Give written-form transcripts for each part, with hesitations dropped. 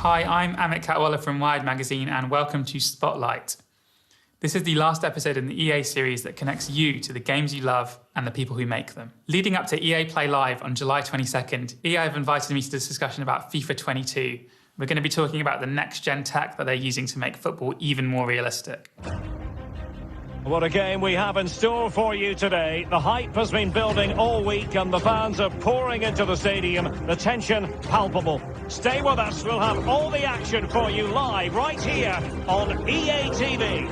Hi, I'm Amit Katwala from Wired Magazine and welcome to Spotlight. This is the last episode in the EA series that connects you to the games you love and the people who make them. Leading up to EA Play Live on July 22nd, EA have invited me to this discussion about FIFA 22. We're going to be talking about the next-gen tech that they're using to make football even more realistic. What a game we have in store for you today. The hype has been building all week and the fans are pouring into the stadium. The tension palpable. Stay with us. We'll have all the action for you live right here on EA TV.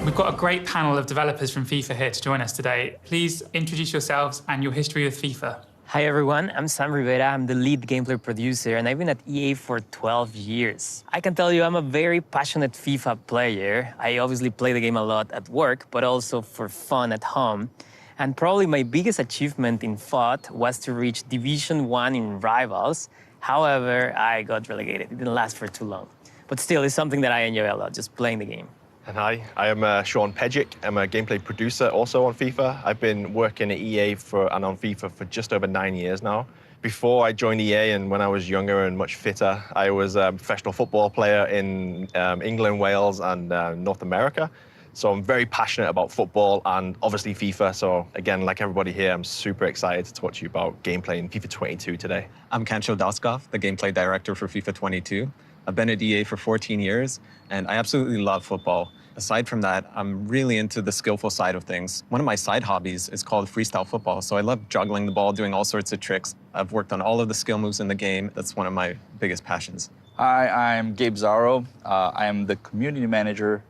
We've got a great panel of developers from FIFA here to join us today. Please introduce yourselves and your history with FIFA. Hi everyone, I'm Sam Rivera. I'm the lead gameplay producer and I've been at EA for 12 years. I can tell you I'm a very passionate FIFA player. I obviously play the game a lot at work, but also for fun at home. And probably my biggest achievement in FUT was to reach Division 1 in Rivals. However, I got relegated. It didn't last for too long. But still, it's something that I enjoy a lot, just playing the game. And hi, I am Sean Pejic. I'm a gameplay producer also on FIFA. I've been working at EA and on FIFA for just over 9 years now. Before I joined EA and when I was younger and much fitter, I was a professional football player in England, Wales, and North America. So I'm very passionate about football and obviously FIFA. So again, like everybody here, I'm super excited to talk to you about gameplay in FIFA 22 today. I'm Kancho Daskov, the gameplay director for FIFA 22. I've been at EA for 14 years, and I absolutely love football. Aside from that, I'm really into the skillful side of things. One of my side hobbies is called freestyle football, so I love juggling the ball, doing all sorts of tricks. I've worked on all of the skill moves in the game. That's one of my biggest passions. Hi, I'm Gabe Zaro. I am the community manager,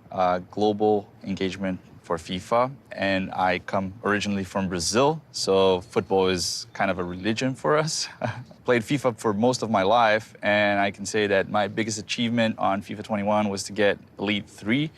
global engagement for FIFA, and I come originally from Brazil, so football is kind of a religion for us. Played FIFA for most of my life, and I can say that my biggest achievement on FIFA 21 was to get Elite 3,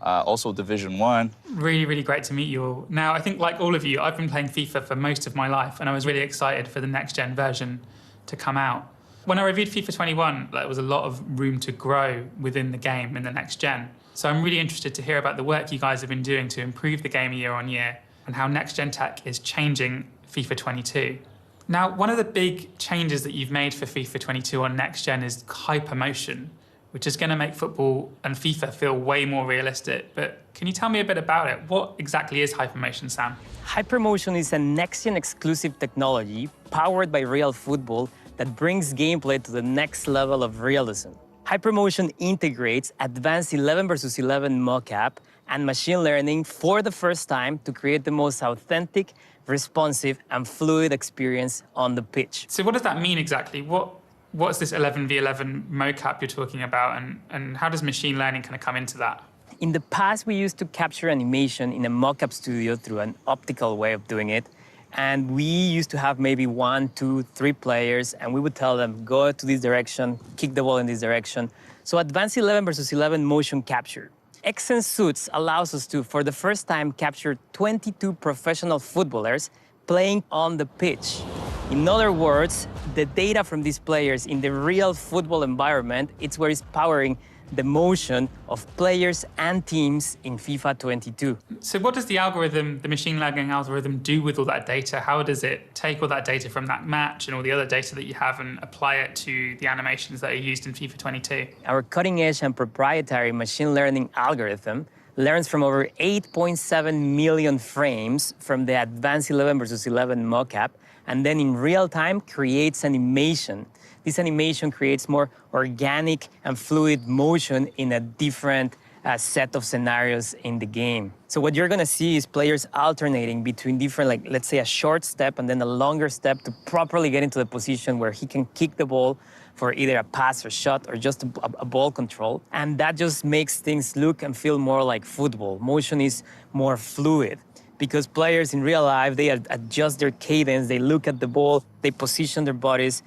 also Division 1. Really, really great to meet you all. Now, I think like all of you, I've been playing FIFA for most of my life, and I was really excited for the next-gen version to come out. When I reviewed FIFA 21, there was a lot of room to grow within the game in the next-gen. So I'm really interested to hear about the work you guys have been doing to improve the game year on year and how next-gen tech is changing FIFA 22. Now, one of the big changes that you've made for FIFA 22 on next-gen is HyperMotion, which is going to make football and FIFA feel way more realistic. But can you tell me a bit about it? What exactly is HyperMotion, Sam? HyperMotion is a next-gen exclusive technology powered by real football that brings gameplay to the next level of realism. HyperMotion integrates advanced 11 versus 11 mocap and machine learning for the first time to create the most authentic, responsive, and fluid experience on the pitch. So what does that mean exactly? What's this 11v11 mocap you're talking about, and how does machine learning kind of come into that? In the past, we used to capture animation in a mocap studio through an optical way of doing it. And we used to have maybe 1, 2, 3 players, and we would tell them, go to this direction, kick the ball in this direction. So advanced 11 versus 11 motion capture. XOne Suits allows us to, for the first time, capture 22 professional footballers playing on the pitch. In other words, the data from these players in the real football environment, it's where it's powering the motion of players and teams in FIFA 22. So what does the algorithm, the machine learning algorithm, do with all that data? How does it take all that data from that match and all the other data that you have and apply it to the animations that are used in FIFA 22? Our cutting-edge and proprietary machine learning algorithm learns from over 8.7 million frames from the advanced 11 versus 11 mocap, and then in real time creates animation. This animation creates more organic and fluid motion in a different set of scenarios in the game. So what you're gonna see is players alternating between different, like let's say a short step and then a longer step to properly get into the position where he can kick the ball for either a pass or shot or just a ball control. And that just makes things look and feel more like football. Motion is more fluid, because players in real life, they adjust their cadence, they look at the ball, they position their bodies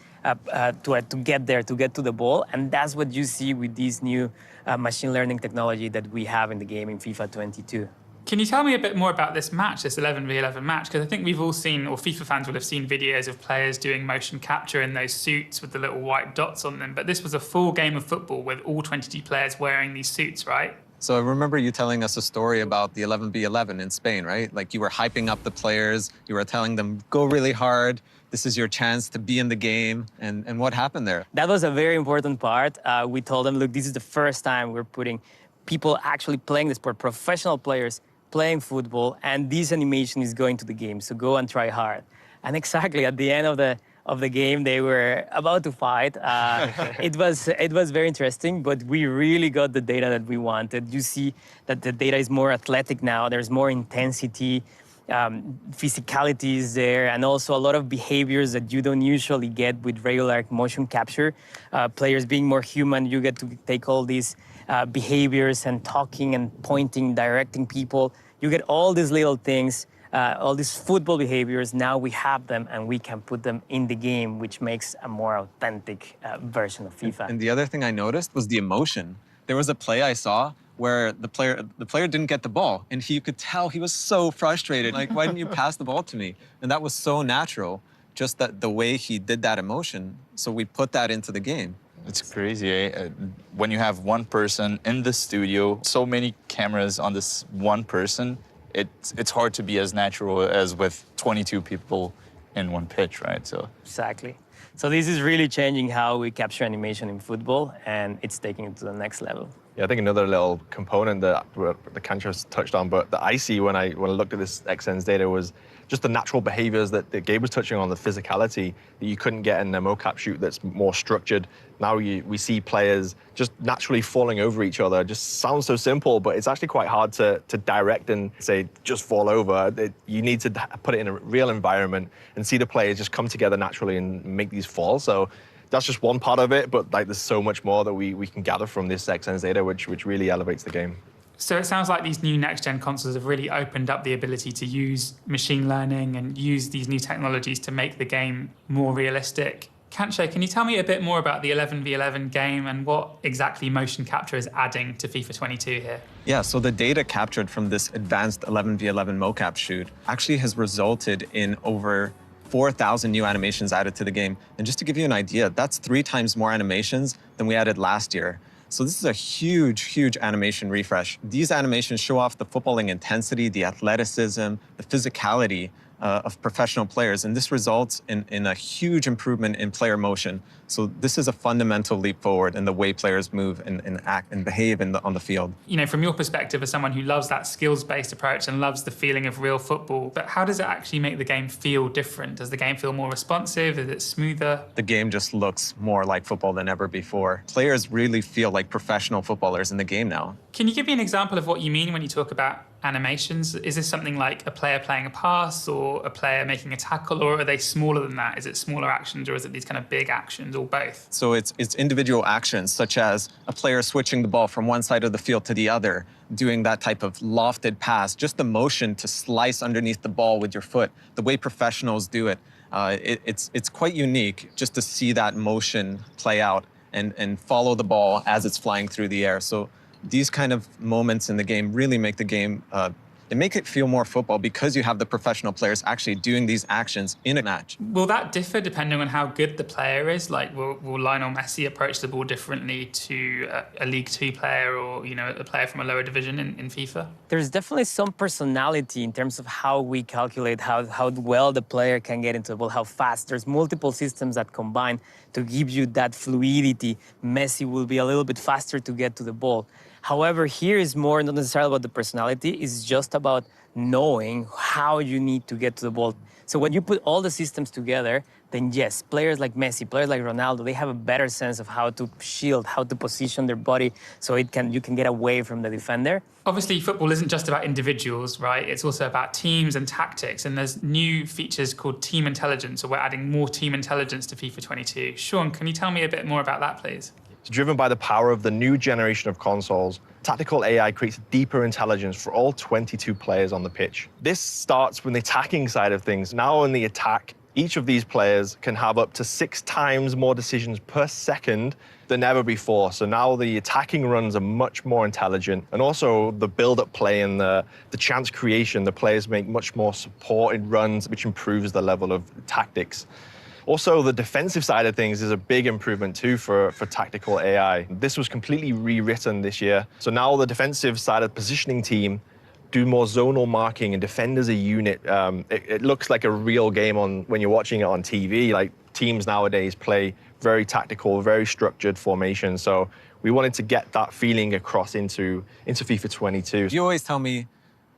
to get there, to get to the ball. And that's what you see with this new machine learning technology that we have in the game in FIFA 22. Can you tell me a bit more about this match, this 11v11 match? Because I think we've all seen, or FIFA fans will have seen videos of players doing motion capture in those suits with the little white dots on them. But this was a full game of football with all 22 players wearing these suits, right? So I remember you telling us a story about the 11v11 in Spain, right? Like you were hyping up the players, you were telling them, go really hard, this is your chance to be in the game, and what happened there? That was a very important part. We told them, look, this is the first time we're putting people actually playing the sport, professional players playing football, and this animation is going to the game, so go and try hard. And exactly at the end of the game, they were about to fight. It was very interesting, but we really got the data that we wanted. You see that the data is more athletic now. There's more intensity, physicality is there, and also a lot of behaviors that you don't usually get with regular motion capture. Players being more human, you get to take all these behaviors and talking and pointing, directing people. You get all these little things. All these football behaviors, now we have them and we can put them in the game, which makes a more authentic version of FIFA. And the other thing I noticed was the emotion. There was a play I saw where the player didn't get the ball, and you could tell he was so frustrated. Like, why didn't you pass the ball to me? And that was so natural, just that the way he did that emotion. So we put that into the game. It's crazy, eh? When you have one person in the studio, so many cameras on this one person, it's hard to be as natural as with 22 people in one pitch, right? So exactly. So this is really changing how we capture animation in football, and it's taking it to the next level. Yeah, I think another little component that the Cancho's touched on, but that I see when I looked at this XSense data was just the natural behaviors that Gabe was touching on, the physicality that you couldn't get in a mocap shoot that's more structured. Now we see players just naturally falling over each other. It just sounds so simple, but it's actually quite hard to direct and say, just fall over. You need to put it in a real environment and see the players just come together naturally and make these falls. So that's just one part of it, but like there's so much more that we can gather from this XSense data, which really elevates the game. So it sounds like these new next-gen consoles have really opened up the ability to use machine learning and use these new technologies to make the game more realistic. Cancho, can you tell me a bit more about the 11v11 game and what exactly motion capture is adding to FIFA 22 here? Yeah, so the data captured from this advanced 11v11 mocap shoot actually has resulted in over 4,000 new animations added to the game. And just to give you an idea, that's 3 times more animations than we added last year. So this is a huge, huge animation refresh. These animations show off the footballing intensity, the athleticism, the physicality of professional players, and this results in a huge improvement in player motion. So this is a fundamental leap forward in the way players move and act and behave on the field. You know, from your perspective as someone who loves that skills-based approach and loves the feeling of real football, but how does it actually make the game feel different? Does the game feel more responsive? Is it smoother? The game just looks more like football than ever before. Players really feel like professional footballers in the game now. Can you give me an example of what you mean when you talk about animations? Is this something like a player playing a pass or a player making a tackle, or are they smaller than that? Is it smaller actions or is it these kind of big actions or both? So it's individual actions, such as a player switching the ball from one side of the field to the other, doing that type of lofted pass, just the motion to slice underneath the ball with your foot, the way professionals do it. It's quite unique just to see that motion play out and follow the ball as it's flying through the air. So these kind of moments in the game really make the game, they make it feel more football because you have the professional players actually doing these actions in a match. Will that differ depending on how good the player is? Like, will Lionel Messi approach the ball differently to a League 2 player or, you know, a player from a lower division in FIFA? There's definitely some personality in terms of how we calculate how well the player can get into the ball, how fast. There's multiple systems that combine to give you that fluidity. Messi will be a little bit faster to get to the ball. However, here is more not necessarily about the personality, it's just about knowing how you need to get to the ball. So when you put all the systems together, then yes, players like Messi, players like Ronaldo, they have a better sense of how to shield, how to position their body so you can get away from the defender. Obviously, football isn't just about individuals, right? It's also about teams and tactics. And there's new features called team intelligence, so we're adding more team intelligence to FIFA 22. Sean, can you tell me a bit more about that, please? It's driven by the power of the new generation of consoles. Tactical AI creates deeper intelligence for all 22 players on the pitch. This starts with the attacking side of things. Now in the attack, each of these players can have up to 6 times more decisions per second than ever before. So now the attacking runs are much more intelligent. And also the build-up play and the chance creation, the players make much more supported runs, which improves the level of tactics. Also, the defensive side of things is a big improvement too for tactical AI. This was completely rewritten this year. So now the defensive side of the positioning team do more zonal marking and defend as a unit. It looks like a real game when you're watching it on TV. Like teams nowadays play very tactical, very structured formation. So we wanted to get that feeling across into FIFA 22. You always tell me,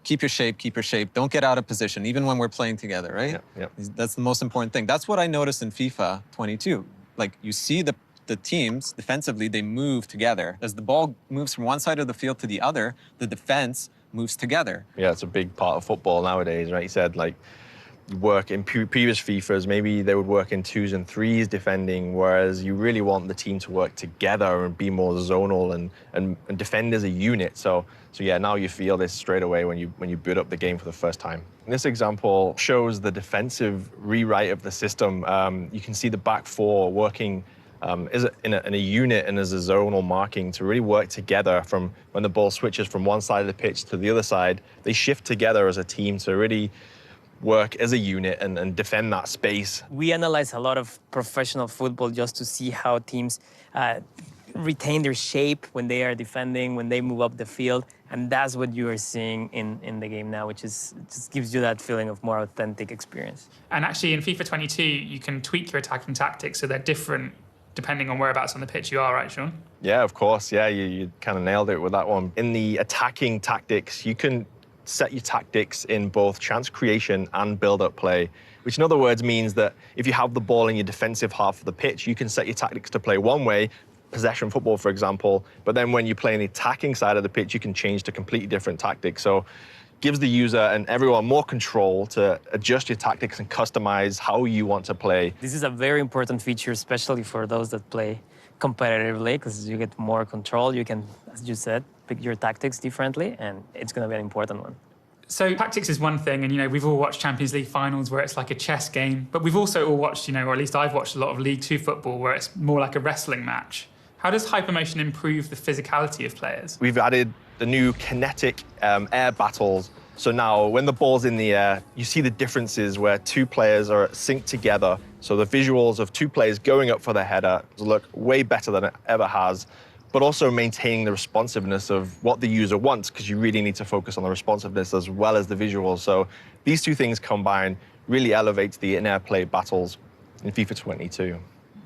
keep your shape, don't get out of position, even when we're playing together, right? Yeah. That's the most important thing. That's what I noticed in FIFA 22. Like, you see the teams, defensively, they move together. As the ball moves from one side of the field to the other, the defense moves together. Yeah, it's a big part of football nowadays, right? You said, like, work in previous FIFAs, maybe they would work in 2s and 3s defending, whereas you really want the team to work together and be more zonal and defend as a unit. So yeah, now you feel this straight away when you boot up the game for the first time. This example shows the defensive rewrite of the system. You can see the back four working in a unit and as a zonal marking to really work together from when the ball switches from one side of the pitch to the other side. They shift together as a team to really work as a unit and defend that space. We analyze a lot of professional football just to see how teams retain their shape when they are defending, when they move up the field. And that's what you are seeing in the game now, which just gives you that feeling of more authentic experience. And actually in FIFA 22, you can tweak your attacking tactics so they're different depending on whereabouts on the pitch you are, right, Sean? Yeah, of course. Yeah, you kind of nailed it with that one. In the attacking tactics, you can set your tactics in both chance creation and build-up play, which in other words means that if you have the ball in your defensive half of the pitch, you can set your tactics to play one way, possession football, for example, but then when you play in the attacking side of the pitch, you can change to completely different tactics. So gives the user and everyone more control to adjust your tactics and customize how you want to play. This is a very important feature, especially for those that play competitively, because you get more control. You can, as you said, pick your tactics differently, and it's going to be an important one. So tactics is one thing, and we've all watched Champions League finals where it's like a chess game, but we've also all watched, or at least I've watched a lot of League 2 football where it's more like a wrestling match. How does HyperMotion improve the physicality of players? We've added the new kinetic air battles. So now when the ball's in the air, you see the differences where two players are synced together. So the visuals of two players going up for the header look way better than it ever has, but also maintaining the responsiveness of what the user wants, because you really need to focus on the responsiveness as well as the visuals. So these two things combined really elevates the in-air play battles in FIFA 22.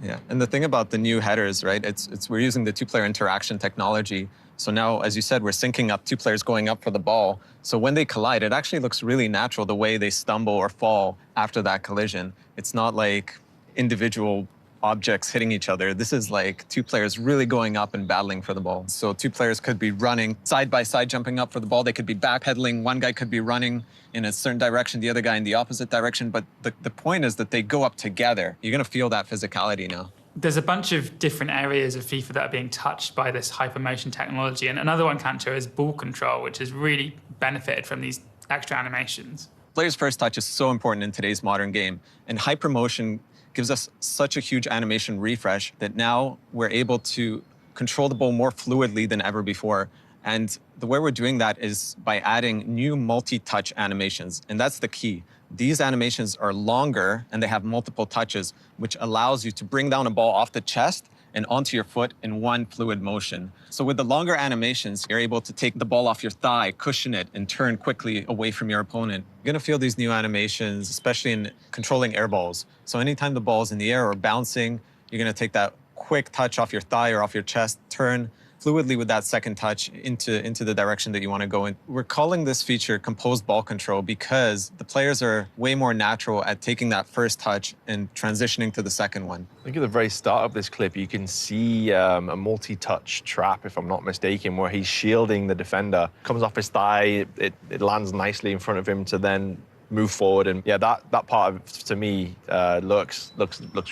Yeah, and the thing about the new headers, right, we're using the two-player interaction technology. So now, as you said, we're syncing up two players going up for the ball. So when they collide, it actually looks really natural the way they stumble or fall after that collision. It's not like individual objects hitting each other. This is like two players really going up and battling for the ball. So two players could be running side by side, jumping up for the ball. They could be backpedaling. One guy could be running in a certain direction, the other guy in the opposite direction. But the point is that they go up together. You're going to feel that physicality now. There's a bunch of different areas of FIFA that are being touched by this HyperMotion technology. And another one, Kancho, is ball control, which has really benefited from these extra animations. Player's first touch is so important in today's modern game. And HyperMotion gives us such a huge animation refresh that now we're able to control the ball more fluidly than ever before. And the way we're doing that is by adding new multi-touch animations. And that's the key. These animations are longer and they have multiple touches, which allows you to bring down a ball off the chest and onto your foot in one fluid motion. So with the longer animations, you're able to take the ball off your thigh, cushion it, and turn quickly away from your opponent. You're gonna feel these new animations, especially in controlling air balls. So anytime the ball's in the air or bouncing, you're gonna take that quick touch off your thigh or off your chest, turn fluidly with that second touch into the direction that you want to go in. We're calling this feature composed ball control because the players are way more natural at taking that first touch and transitioning to the second one. I think at the very start of this clip, you can see a multi-touch trap, if I'm not mistaken, where he's shielding the defender. Comes off his thigh, it lands nicely in front of him to then move forward. And yeah, that part of, to me, looks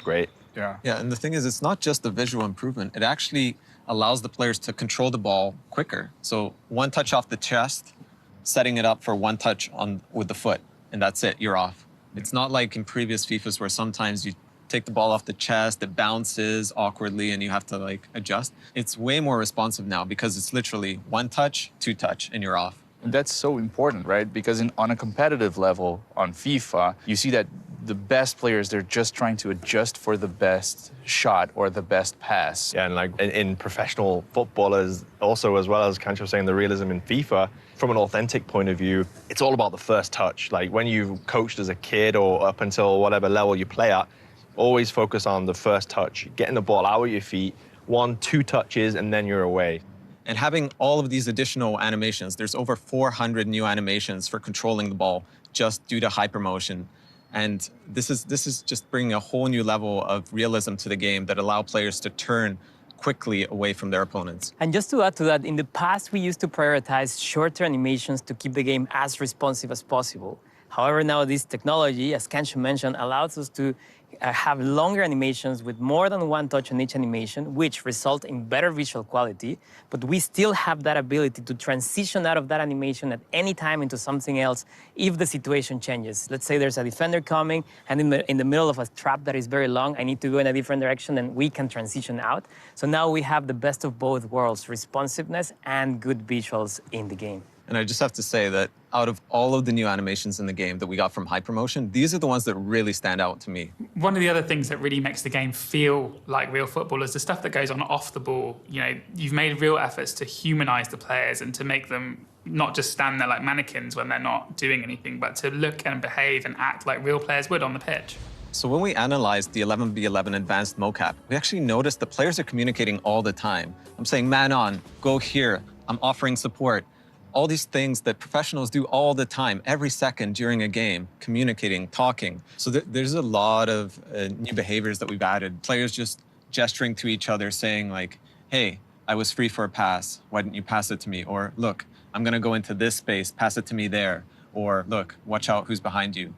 great. Yeah. Yeah, and the thing is, it's not just the visual improvement. It actually allows the players to control the ball quicker. So one touch off the chest, setting it up for one touch with the foot, and that's it, you're off. It's not like in previous FIFAs where sometimes you take the ball off the chest, it bounces awkwardly, and you have to adjust. It's way more responsive now because it's literally one touch, two touch, and you're off. And that's so important, right? Because on a competitive level on FIFA, you see that the best players, they're just trying to adjust for the best shot or the best pass. Yeah, and like in professional footballers, also as well as Kancho was saying, the realism in FIFA, from an authentic point of view, it's all about the first touch. Like when you've coached as a kid or up until whatever level you play at, always focus on the first touch, getting the ball out of your feet, 1-2 touches, and then you're away. And having all of these additional animations, there's over 400 new animations for controlling the ball just due to HyperMotion. And this is just bringing a whole new level of realism to the game that allow players to turn quickly away from their opponents. And just to add to that, in the past, we used to prioritize shorter animations to keep the game as responsive as possible. However, now this technology, as Kancho mentioned, allows us to have longer animations with more than one touch on each animation, which result in better visual quality, but we still have that ability to transition out of that animation at any time into something else if the situation changes. Let's say there's a defender coming, and in the middle of a trap that is very long, I need to go in a different direction, and we can transition out. So now we have the best of both worlds, responsiveness and good visuals in the game. And I just have to say that out of all of the new animations in the game that we got from HyperMotion, these are the ones that really stand out to me. One of the other things that really makes the game feel like real football is the stuff that goes on off the ball. You know, you've made real efforts to humanize the players and to make them not just stand there like mannequins when they're not doing anything, but to look and behave and act like real players would on the pitch. So when we analyzed the 11v11 advanced mocap, we actually noticed the players are communicating all the time. I'm saying, man on, go here, I'm offering support. All these things that professionals do all the time, every second during a game, communicating, talking. So there's a lot of new behaviors that we've added. Players just gesturing to each other saying like, hey, I was free for a pass. Why didn't you pass it to me? Or look, I'm gonna go into this space, pass it to me there. Or look, watch out who's behind you.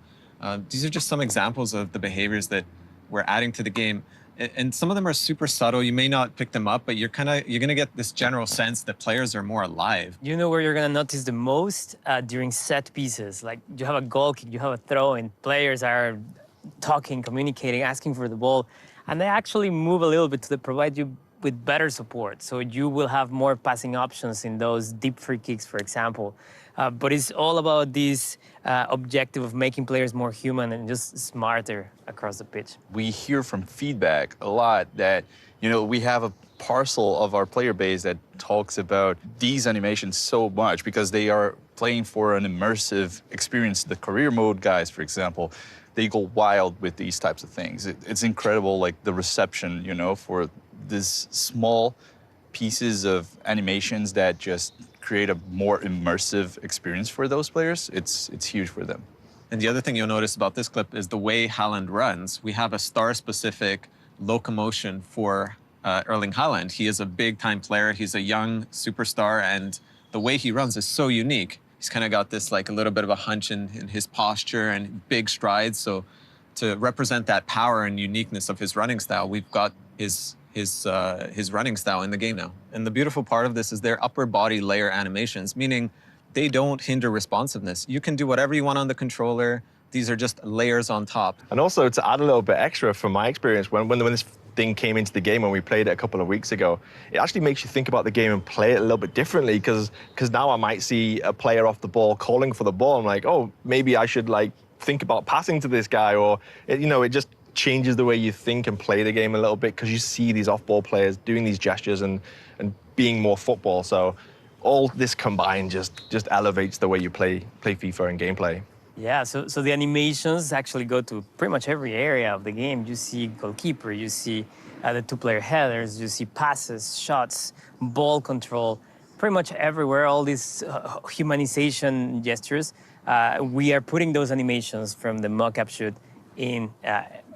These are just some examples of the behaviors that we're adding to the game. And some of them are super subtle. You may not pick them up, but you're gonna get this general sense that players are more alive. You know where you're gonna notice the most? During set pieces. Like you have a goal kick, you have a throw, and players are talking, communicating, asking for the ball. And they actually move a little bit to provide you with better support. So you will have more passing options in those deep free kicks, for example. But it's all about this objective of making players more human and just smarter across the pitch. We hear from feedback a lot that, you know, we have a parcel of our player base that talks about these animations so much because they are playing for an immersive experience. The career mode guys, for example, they go wild with these types of things. It's incredible, like the reception, you know, for these small pieces of animations that just create a more immersive experience for those players. It's huge for them. And the other thing you'll notice about this clip is the way Haaland runs. We have a star-specific locomotion for Erling Haaland. He is a big-time player. He's a young superstar, and the way he runs is so unique. He's kind of got this like a little bit of a hunch in his posture and big strides. So to represent that power and uniqueness of his running style, we've got his running style in the game now. And the beautiful part of this is their upper body layer animations, meaning they don't hinder responsiveness. You can do whatever you want on the controller. These are just layers on top. And also to add a little bit extra from my experience, when this thing came into the game when we played it a couple of weeks ago, it actually makes you think about the game and play it a little bit differently because now I might see a player off the ball calling for the ball. I'm like, oh, maybe I should like think about passing to this guy, or it just changes the way you think and play the game a little bit because you see these off-ball players doing these gestures and being more football. So all this combined just elevates the way you play FIFA and gameplay. Yeah, so the animations actually go to pretty much every area of the game. You see goalkeeper, you see the two-player headers, you see passes, shots, ball control, pretty much everywhere, all these humanization gestures. We are putting those animations from the mock-up shoot in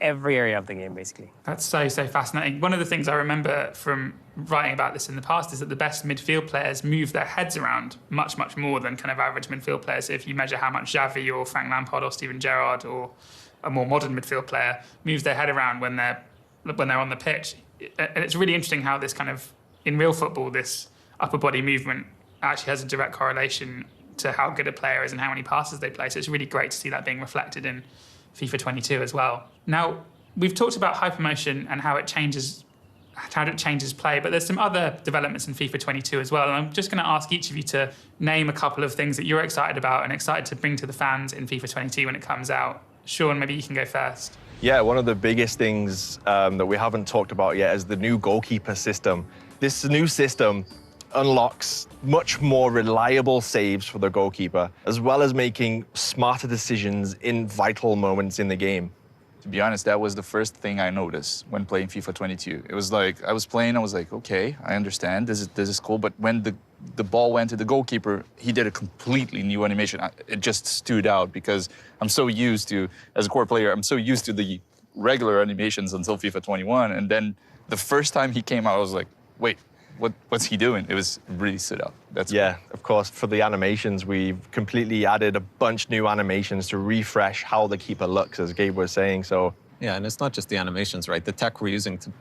every area of the game, basically. That's so fascinating. One of the things I remember from writing about this in the past is that the best midfield players move their heads around much more than kind of average midfield players. If you measure how much Xavi or Frank Lampard or Steven Gerrard or a more modern midfield player moves their head around when they're on the pitch. And it's really interesting how this kind of, in real football, this upper body movement actually has a direct correlation to how good a player is and how many passes they play. So it's really great to see that being reflected in FIFA 22 as well. Now, we've talked about HyperMotion and how it changes play, but there's some other developments in FIFA 22 as well. And I'm just going to ask each of you to name a couple of things that you're excited about and excited to bring to the fans in FIFA 22 when it comes out. Sean, maybe you can go first. Yeah, one of the biggest things that we haven't talked about yet is the new goalkeeper system. This new system unlocks much more reliable saves for the goalkeeper, as well as making smarter decisions in vital moments in the game. To be honest, that was the first thing I noticed when playing FIFA 22. It was like, I was playing, I was like, okay, I understand, this is cool, but when the ball went to the goalkeeper, he did a completely new animation. It just stood out because I'm so used to, as a core player, I'm so used to the regular animations until FIFA 21, and then the first time he came out, I was like, wait, what's he doing? It was really stood out. That's yeah, cool. Of course, for the animations, we've completely added a bunch new animations to refresh how the keeper looks, as Gabe was saying. So Yeah, and it's not just the animations, right? The tech we're using to,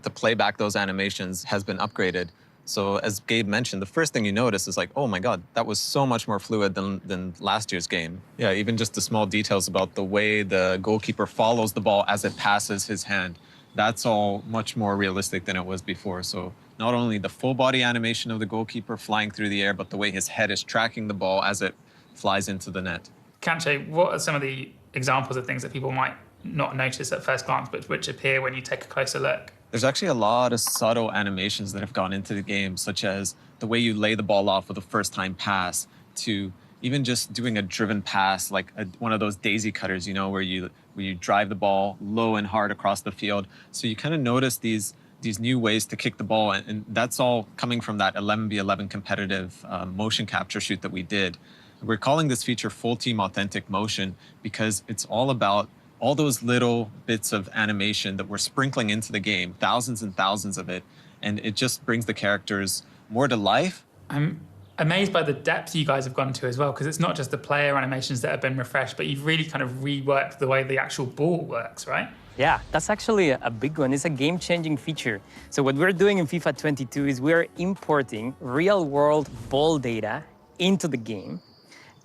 to play back those animations has been upgraded. So as Gabe mentioned, the first thing you notice is like, oh my God, that was so much more fluid than last year's game. Yeah, even just the small details about the way the goalkeeper follows the ball as it passes his hand. That's all much more realistic than it was before. So not only the full body animation of the goalkeeper flying through the air, but the way his head is tracking the ball as it flies into the net. Kanche, what are some of the examples of things that people might not notice at first glance, but which appear when you take a closer look? There's actually a lot of subtle animations that have gone into the game, such as the way you lay the ball off with a first-time pass, to even just doing a driven pass, like one of those daisy cutters, where you drive the ball low and hard across the field. So you kind of notice these new ways to kick the ball, and that's all coming from that 11v11 competitive motion capture shoot that we did. We're calling this feature Full Team Authentic Motion because it's all about all those little bits of animation that we're sprinkling into the game, thousands and thousands of it, and it just brings the characters more to life. I'm amazed by the depth you guys have gone to as well, because it's not just the player animations that have been refreshed, but you've really kind of reworked the way the actual ball works, right? Yeah, that's actually a big one. It's a game-changing feature. So what we're doing in FIFA 22 is we're importing real-world ball data into the game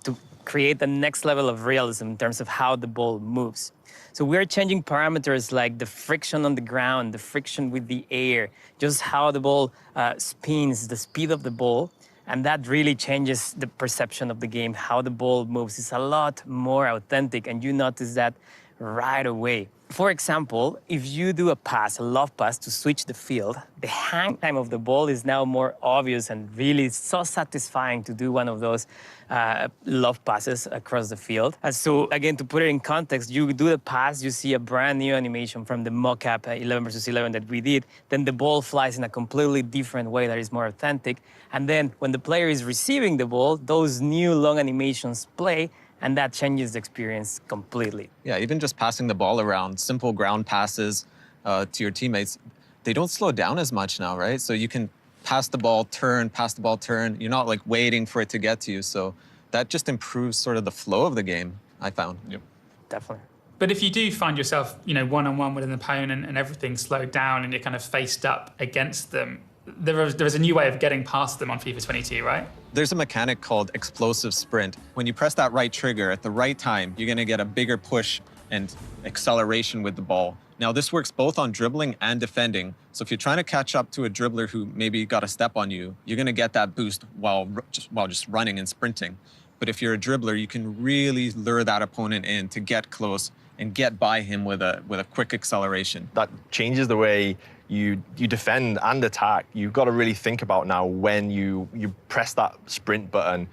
to create the next level of realism in terms of how the ball moves. So we're changing parameters like the friction on the ground, the friction with the air, just how the ball spins, the speed of the ball, and that really changes the perception of the game, how the ball moves. It's a lot more authentic, and you notice that right away. For example, if you do a pass, a love pass to switch the field, the hang time of the ball is now more obvious and really so satisfying to do one of those love passes across the field. And so again, to put it in context, you do the pass, you see a brand new animation from the mocap 11 versus 11 that we did, then the ball flies in a completely different way that is more authentic. And then when the player is receiving the ball, those new long animations play, and that changes the experience completely. Yeah, even just passing the ball around, simple ground passes to your teammates, they don't slow down as much now, right? So you can pass the ball, turn. You're not like waiting for it to get to you. So that just improves sort of the flow of the game, I found. Yep. Definitely. But if you do find yourself, one-on-one with an opponent and everything's slowed down and you're kind of faced up against them, there is a new way of getting past them on FIFA 22, right? There's a mechanic called explosive sprint. When you press that right trigger at the right time, you're gonna get a bigger push and acceleration with the ball. Now, this works both on dribbling and defending. So if you're trying to catch up to a dribbler who maybe got a step on you, you're gonna get that boost while just running and sprinting. But if you're a dribbler, you can really lure that opponent in to get close and get by him with a quick acceleration. That changes the way you defend and attack. You've got to really think about now when you press that sprint button,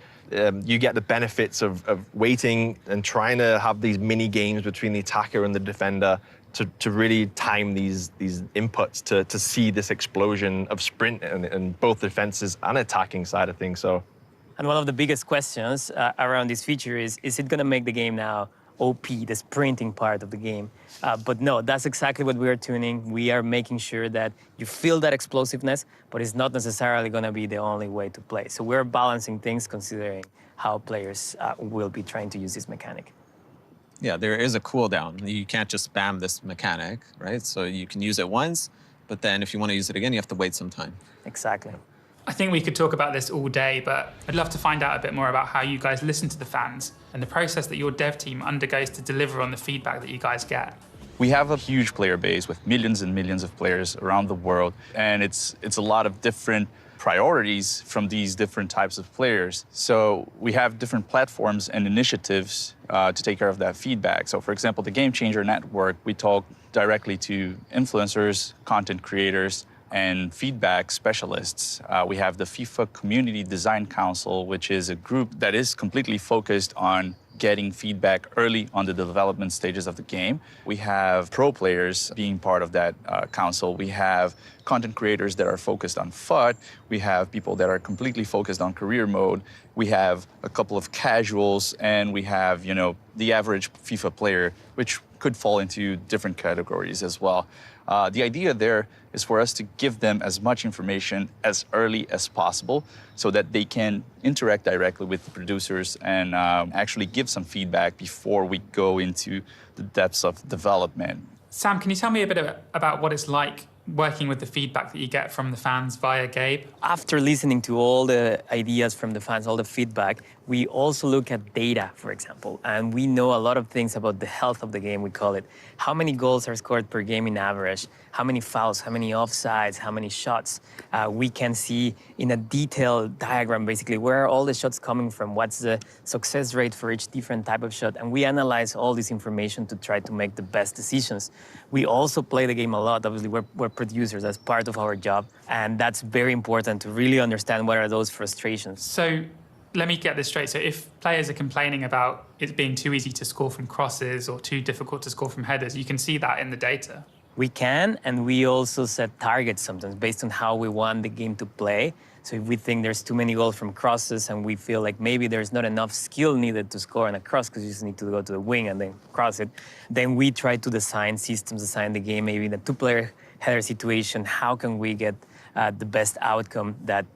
you get the benefits of waiting and trying to have these mini games between the attacker and the defender to really time these inputs to see this explosion of sprint in both defenses and attacking side of things. So, and one of the biggest questions around this feature is it going to make the game now OP, the sprinting part of the game? But no, that's exactly what we are tuning. We are making sure that you feel that explosiveness, but it's not necessarily going to be the only way to play. So we're balancing things considering how players will be trying to use this mechanic. Yeah, there is a cooldown. You can't just spam this mechanic, right? So you can use it once, but then if you want to use it again, you have to wait some time. Exactly. I think we could talk about this all day, but I'd love to find out a bit more about how you guys listen to the fans and the process that your dev team undergoes to deliver on the feedback that you guys get. We have a huge player base with millions and millions of players around the world, and it's a lot of different priorities from these different types of players. So we have different platforms and initiatives to take care of that feedback. So for example, the Game Changer Network, we talk directly to influencers, content creators, and feedback specialists. We have the FIFA Community Design Council, which is a group that is completely focused on getting feedback early on the development stages of the game. We have pro players being part of that council. We have content creators that are focused on FUT. We have people that are completely focused on career mode. We have a couple of casuals, and we have, the average FIFA player, which could fall into different categories as well. The idea there is for us to give them as much information as early as possible so that they can interact directly with the producers and actually give some feedback before we go into the depths of development. Sam, can you tell me a bit about what it's like working with the feedback that you get from the fans via Gabe? After listening to all the ideas from the fans, all the feedback, we also look at data, for example, and we know a lot of things about the health of the game, we call it. How many goals are scored per game in average? How many fouls? How many offsides? How many shots? We can see in a detailed diagram, basically, where are all the shots coming from? What's the success rate for each different type of shot? And we analyze all this information to try to make the best decisions. We also play the game a lot. Obviously, we're producers. That's part of our job. And that's very important to really understand what are those frustrations. So let me get this straight. So if players are complaining about it being too easy to score from crosses or too difficult to score from headers, you can see that in the data. We can, and we also set targets sometimes based on how we want the game to play. So if we think there's too many goals from crosses and we feel like maybe there's not enough skill needed to score on a cross because you just need to go to the wing and then cross it, then we try to design systems, design the game, maybe in a two-player header situation, how can we get the best outcome that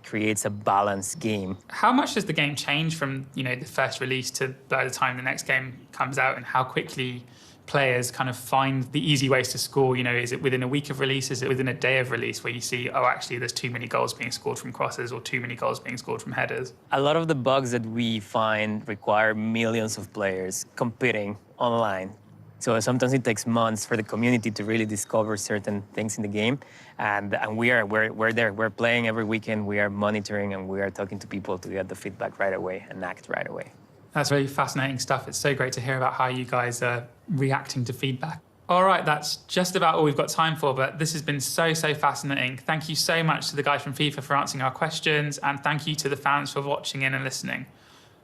creates a balanced game? How much does the game change from the first release to by the time the next game comes out, and how quickly players kind of find the easy ways to score? Is it within a week of release? Is it within a day of release where you see, oh, actually, there's too many goals being scored from crosses or too many goals being scored from headers? A lot of the bugs that we find require millions of players competing online. So sometimes it takes months for the community to really discover certain things in the game. And we're there. We're playing every weekend. We are monitoring and we are talking to people to get the feedback right away and act right away. That's really fascinating stuff. It's so great to hear about how you guys are reacting to feedback. All right, that's just about all we've got time for, but this has been so fascinating. Thank you so much to the guys from FIFA for answering our questions, and thank you to the fans for watching in and listening.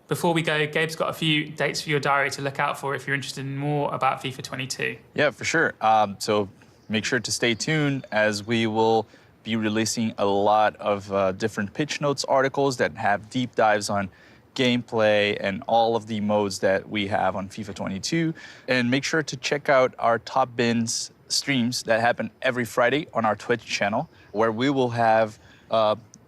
Before we go, Gabe's got a few dates for your diary to look out for if you're interested in more about FIFA 22. Yeah, for sure. So make sure to stay tuned as we will be releasing a lot of different pitch notes articles that have deep dives on gameplay and all of the modes that we have on FIFA 22. And make sure to check out our Top Bins streams that happen every Friday on our Twitch channel, where we will have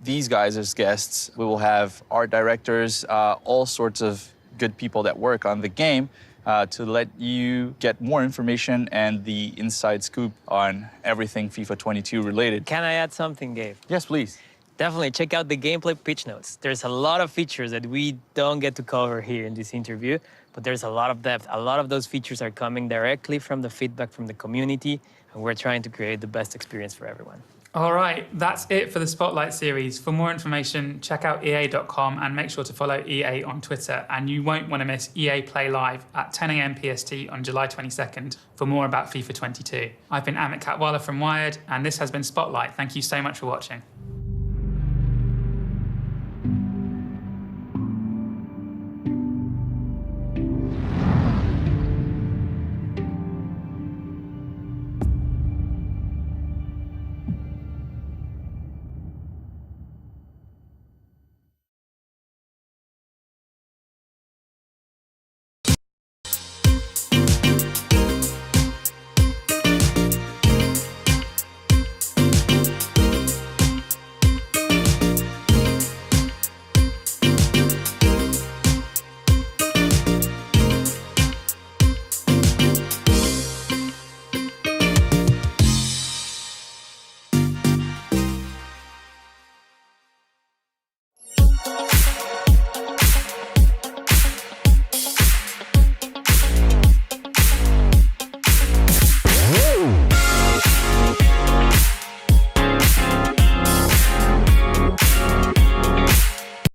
these guys as guests. We will have art directors, all sorts of good people that work on the game to let you get more information and the inside scoop on everything FIFA 22 related. Can I add something, Gabe? Yes, please. Definitely check out the gameplay pitch notes. There's a lot of features that we don't get to cover here in this interview, but there's a lot of depth. A lot of those features are coming directly from the feedback from the community, and we're trying to create the best experience for everyone. All right, that's it for the Spotlight series. For more information, check out EA.com and make sure to follow EA on Twitter. And you won't want to miss EA Play Live at 10 a.m. PST on July 22nd for more about FIFA 22. I've been Amit Katwala from Wired, and this has been Spotlight. Thank you so much for watching.